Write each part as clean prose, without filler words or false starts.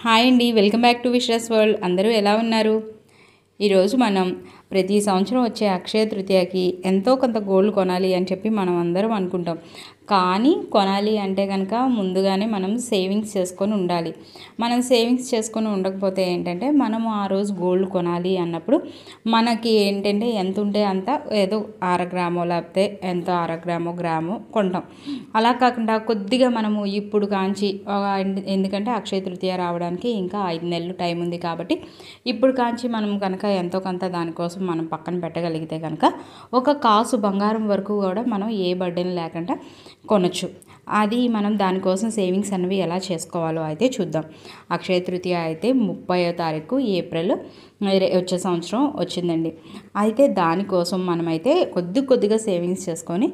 Hi అండి, welcome back to Vishwas world. అందరూ ఎలా ఉన్నారు? ఈరోజు మనం ప్రతి సంవత్సరం వచ్చే అక్షయ తృతీయకి ఎంతో కొంత గోల్డ్ కొనాలి అని చెప్పి మనం అందరం అనుకుంటాం. కానీ కొనాలి అంటే కనుక ముందుగానే మనం సేవింగ్స్ చేసుకొని ఉండాలి. మనం సేవింగ్స్ చేసుకొని ఉండకపోతే ఏంటంటే మనము ఆ రోజు గోల్డ్ కొనాలి అన్నప్పుడు మనకి ఏంటంటే ఎంత ఉంటే అంత ఏదో అరగ్రామో లేకపోతే ఎంతో అరగ్రామో గ్రామో కొంటాం. అలా కాకుండా కొద్దిగా మనము ఇప్పుడు కాంచి ఎందుకంటే అక్షయ తృతీయ రావడానికి ఇంకా 5 నెలలు టైం ఉంది కాబట్టి ఇప్పుడు కాంచి మనం కనుక ఎంతో కొంత దానికోసం మనం పక్కన పెట్టగలిగితే కనుక ఒక కాసు బంగారం వరకు కూడా మనం ఏ బర్డెన్ లేకుండా కొనొచ్చు. అది మనం దానికోసం సేవింగ్స్ అనేవి ఎలా చేసుకోవాలో అయితే చూద్దాం. అక్షయ తృతీయ అయితే 30వ తారీఖు ఏప్రిల్ వచ్చే సంవత్సరం వచ్చిందండి. అయితే దానికోసం మనమైతే కొద్దిగా సేవింగ్స్ చేసుకొని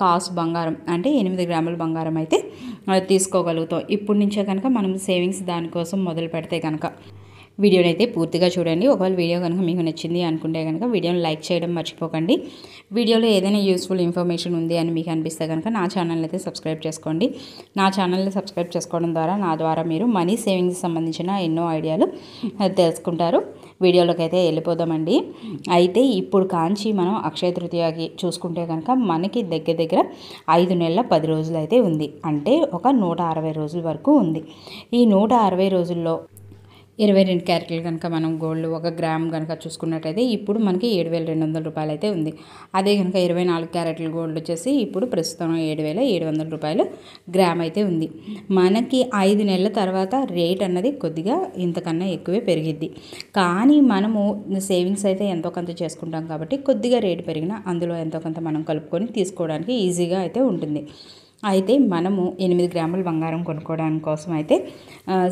కాసు బంగారం అంటే 8 గ్రాముల బంగారం అయితే తీసుకోగలుగుతాం. ఇప్పటి నుంచే కనుక మనం సేవింగ్స్ దానికోసం మొదలు పెడితే కనుక వీడియోని అయితే పూర్తిగా చూడండి. ఒకవేళ వీడియో కనుక మీకు నచ్చింది అనుకుంటే కనుక వీడియోని లైక్ చేయడం మర్చిపోకండి. వీడియోలో ఏదైనా యూస్ఫుల్ ఇన్ఫర్మేషన్ ఉంది అని మీకు అనిపిస్తే కనుక నా ఛానల్ అయితే సబ్స్క్రైబ్ చేసుకోండి. నా ఛానల్ని సబ్స్క్రైబ్ చేసుకోవడం ద్వారా మీరు మనీ సేవింగ్స్ సంబంధించిన ఎన్నో ఐడియాలు తెలుసుకుంటారు. వీడియోలోకి అయితే వెళ్ళిపోదామండి. అయితే ఇప్పుడు కాంచి మనం అక్షయ తృతీయకి చూసుకుంటే కనుక మనకి దగ్గర 5 నెలల 10 రోజులు అయితే ఉంది. అంటే ఒక 160 రోజుల వరకు ఉంది. ఈ 160 రోజుల్లో 22 క్యారెట్లు కనుక మనం గోల్డ్ 1 గ్రామ్ కనుక చూసుకున్నట్టయితే ఇప్పుడు మనకి 7,200 రూపాయలు అయితే ఉంది. అదే కనుక 24 క్యారెట్ల గోల్డ్ వచ్చేసి ఇప్పుడు ప్రస్తుతం 7,700 రూపాయలు గ్రామ్ అయితే ఉంది. మనకి 5 నెలల తర్వాత రేట్ అన్నది కొద్దిగా ఇంతకన్నా ఎక్కువే పెరిగిద్ది. కానీ మనము సేవింగ్స్ అయితే ఎంతో కొంత చేసుకుంటాం కాబట్టి కొద్దిగా రేటు పెరిగినా అందులో ఎంతో కొంత మనం కలుపుకొని తీసుకోవడానికి ఈజీగా అయితే ఉంటుంది. అయితే మనము 8 గ్రాముల బంగారం కొనుక్కోవడానికి కోసం అయితే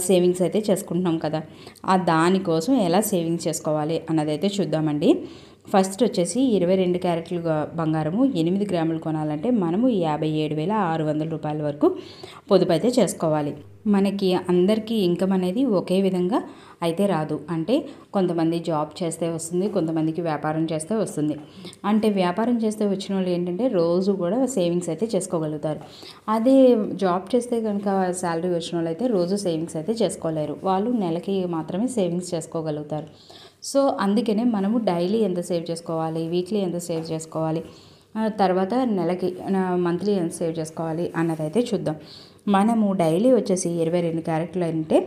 సేవింగ్స్ అయితే చేసుకుంటున్నాం కదా. దానికోసం ఎలా సేవింగ్స్ చేసుకోవాలి అన్నది అయితే చూద్దామండి. ఫస్ట్ వచ్చేసి 22 క్యారెట్లు బంగారము 8 గ్రాములు కొనాలంటే మనము 57,600 రూపాయల వరకు పొదుపు అయితే చేసుకోవాలి. మనకి అందరికీ ఇన్కమ్ అనేది ఒకే విధంగా అయితే రాదు. అంటే కొంతమంది జాబ్ చేస్తే వస్తుంది, కొంతమందికి వ్యాపారం చేస్తే వస్తుంది. అంటే వ్యాపారం చేస్తే వచ్చిన వాళ్ళు ఏంటంటే రోజు కూడా సేవింగ్స్ అయితే చేసుకోగలుగుతారు. అదే జాబ్ చేస్తే కనుక శాలరీ వచ్చిన వాళ్ళు అయితే రోజు సేవింగ్స్ అయితే చేసుకోలేరు. వాళ్ళు నెలకి మాత్రమే సేవింగ్స్ చేసుకోగలుగుతారు. సో అందుకనే మనము డైలీ ఎంత సేవ్ చేసుకోవాలి, వీక్లీ ఎంత సేవ్ చేసుకోవాలి, తర్వాత నెలకి మంత్లీ ఎంత సేవ్ చేసుకోవాలి అన్నదైతే చూద్దాం. మనము డైలీ వచ్చేసి 22 క్యారెట్లు అంటే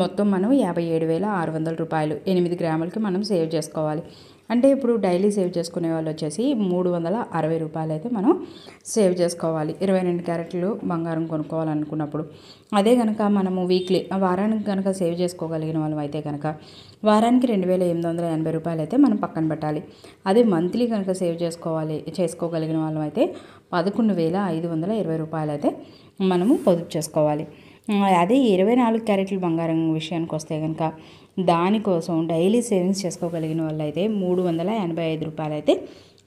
మొత్తం మనం 57,600 రూపాయలు 8 గ్రాములకి మనం సేవ్ చేసుకోవాలి. అంటే ఇప్పుడు డైలీ సేవ్ చేసుకునే వాళ్ళు వచ్చేసి 360 రూపాయలు అయితే మనం సేవ్ చేసుకోవాలి 22 క్యారెట్లు బంగారం కొనుక్కోవాలనుకున్నప్పుడు. అదే కనుక మనము వీక్లీ వారానికి కనుక సేవ్ చేసుకోగలిగిన వాళ్ళం అయితే కనుక వారానికి 2,880 రూపాయలు అయితే మనం పక్కన పెట్టాలి. అదే మంత్లీ కనుక సేవ్ చేసుకోగలిగిన వాళ్ళం అయితే 11,520 రూపాయలు అయితే మనము పొదుపు చేసుకోవాలి. అదే 24 క్యారెట్ల బంగారం విషయానికి వస్తే కనుక దానికోసం డైలీ సేవింగ్స్ చేసుకోగలిగిన వాళ్ళు అయితే 385 రూపాయలు అయితే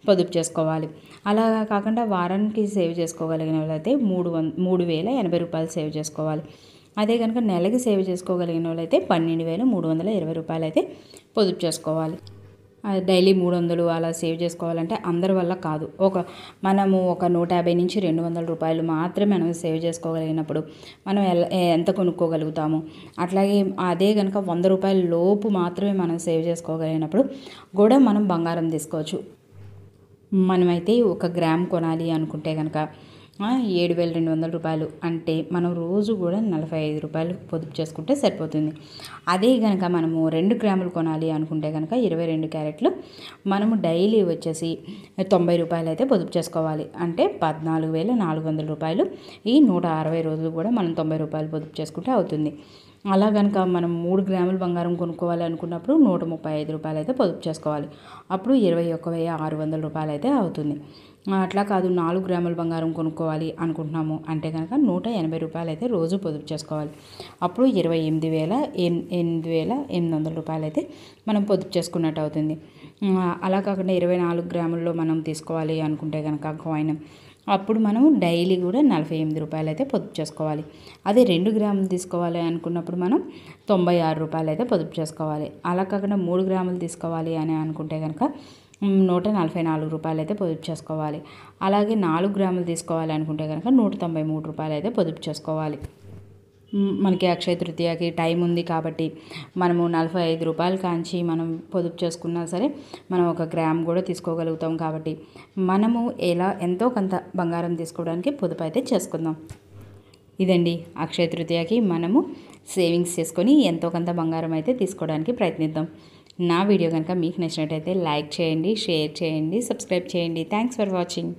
పొదుపు చేసుకోవాలి. అలా కాకుండా వారానికి సేవ్ చేసుకోగలిగిన వాళ్ళు అయితే 3,080 రూపాయలు సేవ్ చేసుకోవాలి. అదే కనుక నెలకి సేవ్ చేసుకోగలిగిన వాళ్ళు అయితే 12,320 రూపాయలు అయితే పొదుపు చేసుకోవాలి. డైలీ 300 అలా సేవ్ చేసుకోవాలంటే అందరి వల్ల కాదు. మనము ఒక 150 నుంచి 200 రూపాయలు మాత్రమే మనం సేవ్ చేసుకోగలిగినప్పుడు మనం ఎంత కొనుక్కోగలుగుతాము. అట్లాగే అదే కనుక 100 రూపాయల లోపు మాత్రమే మనం సేవ్ చేసుకోగలిగినప్పుడు కూడా మనం బంగారం తీసుకోవచ్చు. మనమైతే 1 గ్రామ్ కొనాలి అనుకుంటే కనుక 7,200 రూపాయలు అంటే మనం రోజు కూడా 45 రూపాయలు పొదుపు చేసుకుంటే సరిపోతుంది. అదే కనుక మనము 2 గ్రాములు కొనాలి అనుకుంటే కనుక 22 క్యారెట్లు మనము డైలీ వచ్చేసి 90 రూపాయలు అయితే పొదుపు చేసుకోవాలి. అంటే 14,400 రూపాయలు ఈ 160 రోజులు కూడా మనం 90 రూపాయలు పొదుపు చేసుకుంటే అవుతుంది. అలా కనుక మనం 3 గ్రాముల బంగారం కొనుక్కోవాలి అనుకున్నప్పుడు 135 రూపాయలు అయితే పొదుపు చేసుకోవాలి. అప్పుడు 21,600 రూపాయలు అయితే అవుతుంది. అట్లా కాదు 4 గ్రాముల బంగారం కొనుక్కోవాలి అనుకుంటున్నాము అంటే కనుక 180 రూపాయలు అయితే రోజు పొదుపు చేసుకోవాలి. అప్పుడు 28,800 రూపాయలు అయితే మనం పొదుపు చేసుకున్నట్టు అవుతుంది. అలా కాకుండా 24 గ్రాముల్లో మనం తీసుకోవాలి అనుకుంటే కనుక కాయిన్ అప్పుడు మనం డైలీ కూడా 48 రూపాయలు అయితే పొదుపు చేసుకోవాలి. అదే 2 గ్రాములు తీసుకోవాలి అనుకున్నప్పుడు మనం 96 రూపాయలు అయితే పొదుపు చేసుకోవాలి. అలా కాకుండా 3 గ్రాములు తీసుకోవాలి అని అనుకుంటే కనుక 144 రూపాయలు అయితే పొదుపు చేసుకోవాలి. అలాగే 4 గ్రాములు తీసుకోవాలి అనుకుంటే కనుక 193 రూపాయలు అయితే పొదుపు చేసుకోవాలి. మనకి అక్షయ తృతీయకి టైం ఉంది కాబట్టి మనము 45 రూపాయలు కాంచి మనం పొదుపు చేసుకున్నా సరే మనం 1 గ్రామ్ కూడా తీసుకోగలుగుతాం. కాబట్టి మనము ఎంతో కొంత బంగారం తీసుకోవడానికి పొదుపు అయితే చేసుకుందాం. ఇదండి అక్షయ తృతీయకి మనము సేవింగ్స్ చేసుకొని ఎంతో కొంత బంగారం అయితే తీసుకోవడానికి ప్రయత్నిద్దాం. నా వీడియో కనుక మీకు నచ్చినట్టయితే లైక్ చేయండి, షేర్ చేయండి, సబ్స్క్రైబ్ చేయండి. Thanks for watching.